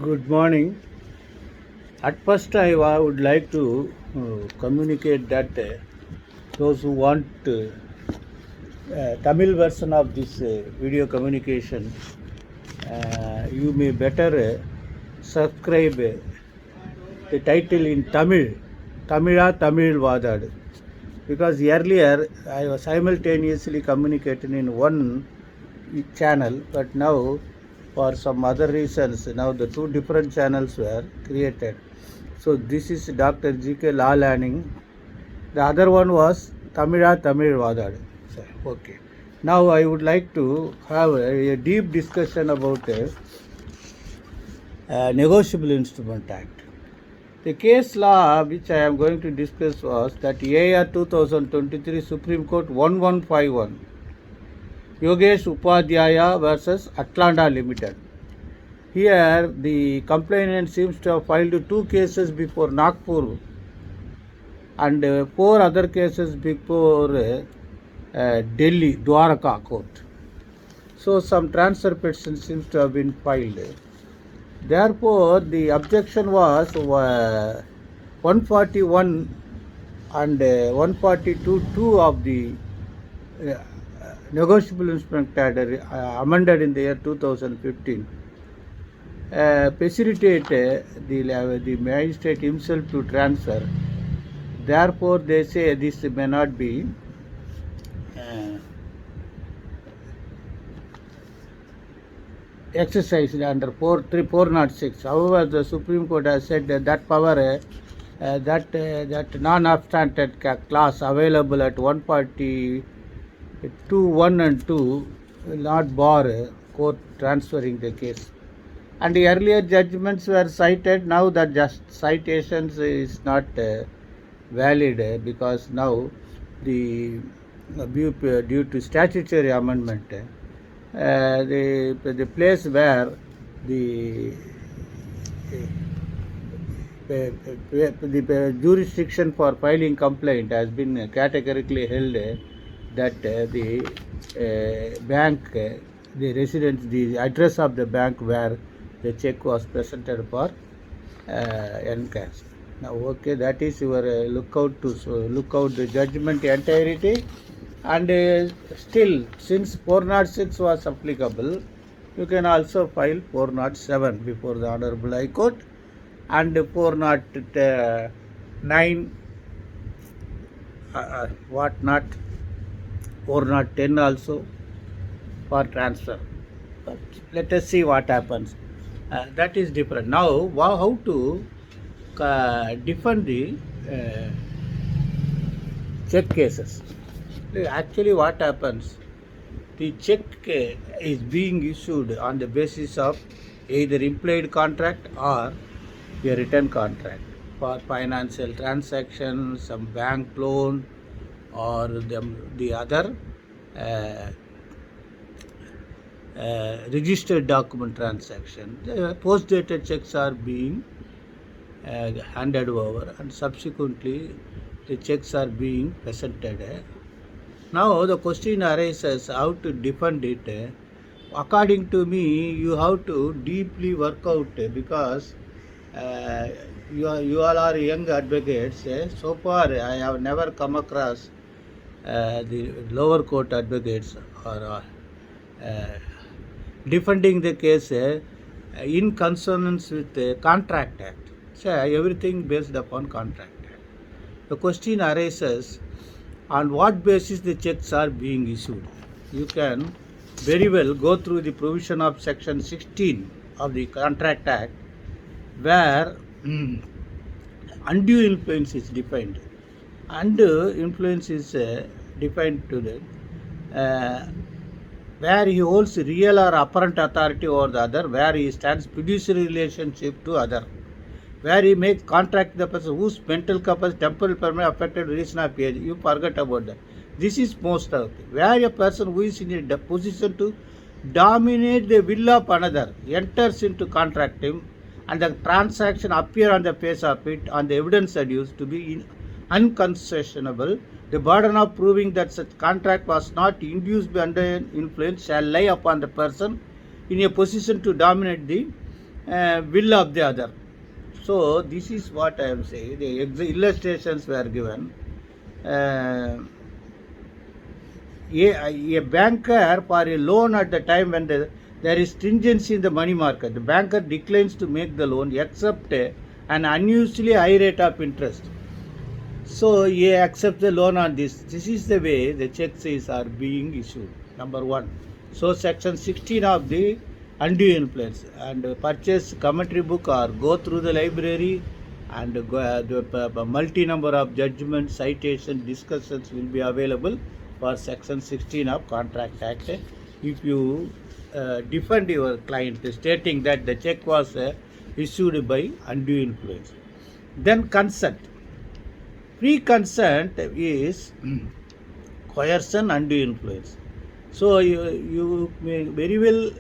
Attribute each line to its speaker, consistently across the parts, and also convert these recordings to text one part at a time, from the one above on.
Speaker 1: Good morning. At first, I would like to communicate that those who want Tamil version of this video communication, you may better subscribe the title in Tamil, Tamil Vadad, because earlier I was simultaneously communicating in one channel, but now for some other reasons, now the two different channels were created. So this is Dr. G.K. Law Learning. The other one was Tamil Vadad. Okay. Now I would like to have a deep discussion about Negotiable Instrument Act. The case law which I am going to discuss was that AR 2023 Supreme Court 1151 Yogesh Upadhyaya versus Atlanta Limited. Here the complainant seems to have filed two cases before Nagpur and four other cases before Delhi Dwarka court. So some transfer petition seems to have been filed. Therefore, the objection was 141 and 142.2 of the Negotiable Instrument Act amended in the year 2015 facilitate the magistrate himself to transfer. Therefore, they say this may not be exercised under 406. However, the Supreme Court has said that power, that non-obstantive clause available at 142(1) and 2 will not bar court transferring the case. And the earlier judgments were cited. Now that just citations is not valid because now the due to statutory amendment, the place where the jurisdiction for filing complaint has been categorically held that the bank, the residence, the address of the bank where the check was presented for encash. Now, okay, that is your look out the judgment entirety. And still, since 406 was applicable, you can also file 407 before the Honorable High Court and 409 what not 410 also for transfer. But let us see what happens. That is different. Now, how to defend the check cases? Actually, what happens? The check is being issued on the basis of either implied contract or a written contract for financial transaction, some bank loan, or the other registered document transaction. The post-dated checks are being handed over and subsequently the checks are being presented. Now the question arises how to defend it. According to me, you have to deeply work out because you all are young advocates. So far, I have never come across the lower court advocates or defending the case in consonance with the Contract Act. So everything based upon Contract Act. The question arises on what basis the checks are being issued. You can very well go through the provision of section 16 of the Contract Act where undue influence is defined. Undue influence is defined to the where he holds real or apparent authority over the other, where he stands fiduciary relationship to other, where he makes contract the person whose mental capacity, temporal permanent affected reason of age. You forget about that. This is most of it. Where a person who is in a position to dominate the will of another enters into contracting and the transaction appear on the face of it on the evidence adduced to be unconcessionable, the burden of proving that such contract was not induced by undue influence shall lie upon the person in a position to dominate the will of the other. So this is what I am saying. The illustrations were given. A banker for a loan at the time when there is stringency in the money market, the banker declines to make the loan except an unusually high rate of interest. So he accepts the loan on this. This is the way the checks are being issued. Number one. So section 16 of the undue influence, and purchase commentary book or go through the library, and the multi number of judgments, citation, discussions will be available for section 16 of Contract Act. If you defend your client stating that the check was issued by undue influence. Then consent. Free consent is coercion, undue influence. So you may very well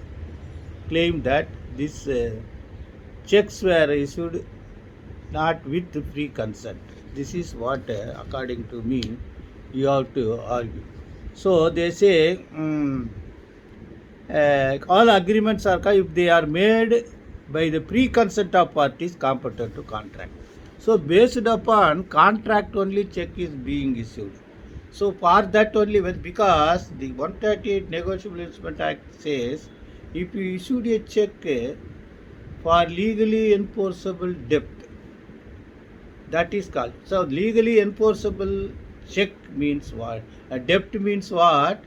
Speaker 1: claim that these checks were issued not with free consent. This is what, according to me, you have to argue. So they say all agreements are if they are made by the pre-consent of parties competent to contract. So based upon contract only check is being issued. So for that only, because the 138 Negotiable Instrument Act says if you issued a check for legally enforceable debt, that is called. So legally enforceable check means what? A debt means what?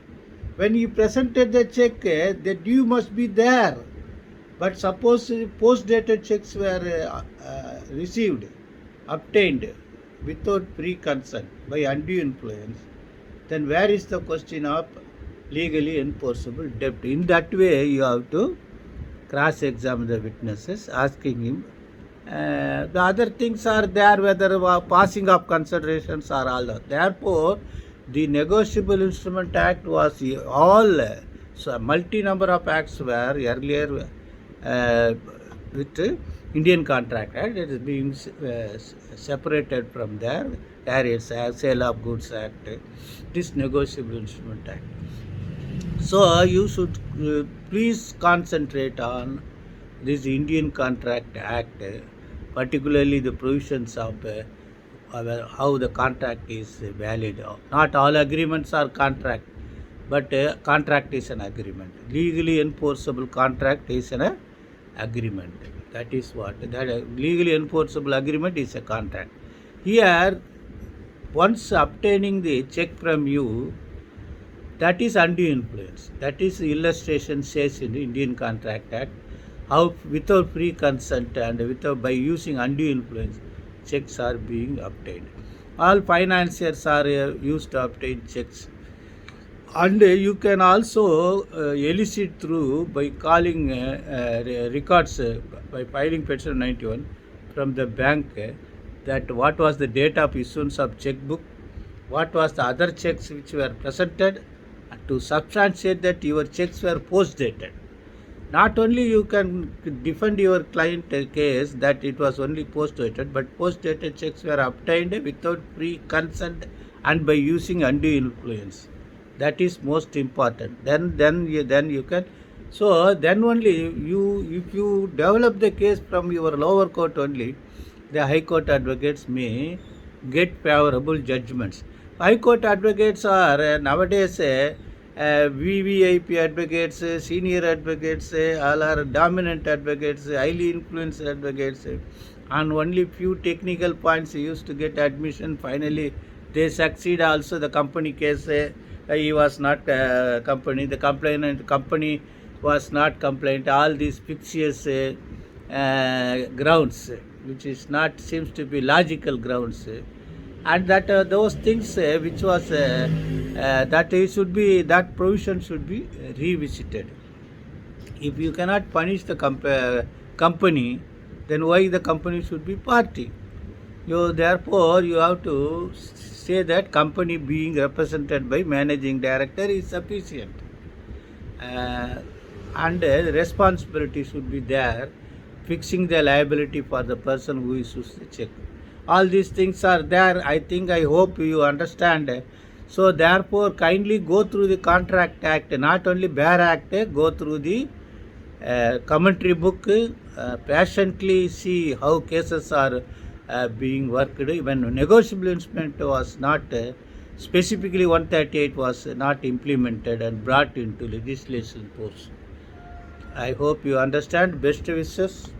Speaker 1: When you presented the check, the due must be there. But suppose post-dated checks were received, obtained without pre-consent by undue influence, then where is the question of legally enforceable debt? In that way, you have to cross-examine the witnesses, asking him. The other things are there, whether passing of considerations are all. Therefore, the Negotiable Instrument Act was all, so multi number of acts were earlier with Indian Contract Act. It is being separated from there. There is Sale of Goods Act, this Negotiable Instrument Act. So you should please concentrate on this Indian Contract Act, particularly the provisions of how the contract is valid. Not all agreements are contract, but contract is an agreement. Legally enforceable contract is an agreement. That is what. That legally enforceable agreement is a contract. Here, once obtaining the check from you, that is undue influence. That is the illustration says in the Indian Contract Act, how without free consent and without by using undue influence, checks are being obtained. All financiers are used to obtain checks. And you can also elicit through by calling records, by filing petition 91 from the bank, that what was the date of issuance of checkbook, what was the other checks which were presented, to substantiate that your checks were post-dated. Not only you can defend your client case that it was only post-dated, but post-dated checks were obtained without pre-consent and by using undue influence. That is most important. Then you can. So then only if you develop the case from your lower court only, the high court advocates may get favorable judgments. High court advocates are nowadays VVIP advocates, senior advocates, all are dominant advocates, highly influenced advocates. On only few technical points used to get admission. Finally, they succeed. Also, the company case, he was not company. The complainant company was not complainant. All these fictitious grounds, which is not seems to be logical grounds. And that those things which was that it should be, that provision should be revisited. If you cannot punish the company, then why the company should be party? Therefore you have to say that company being represented by managing director is sufficient, and the responsibility should be there, fixing the liability for the person who issues the check. All these things are there. I hope you understand. So therefore kindly go through the Contract Act, not only Bare Act, go through the commentary book, patiently see how cases are being worked. When negotiable instrument was not specifically 138 was not implemented and brought into legislation post. I hope you understand. Best wishes.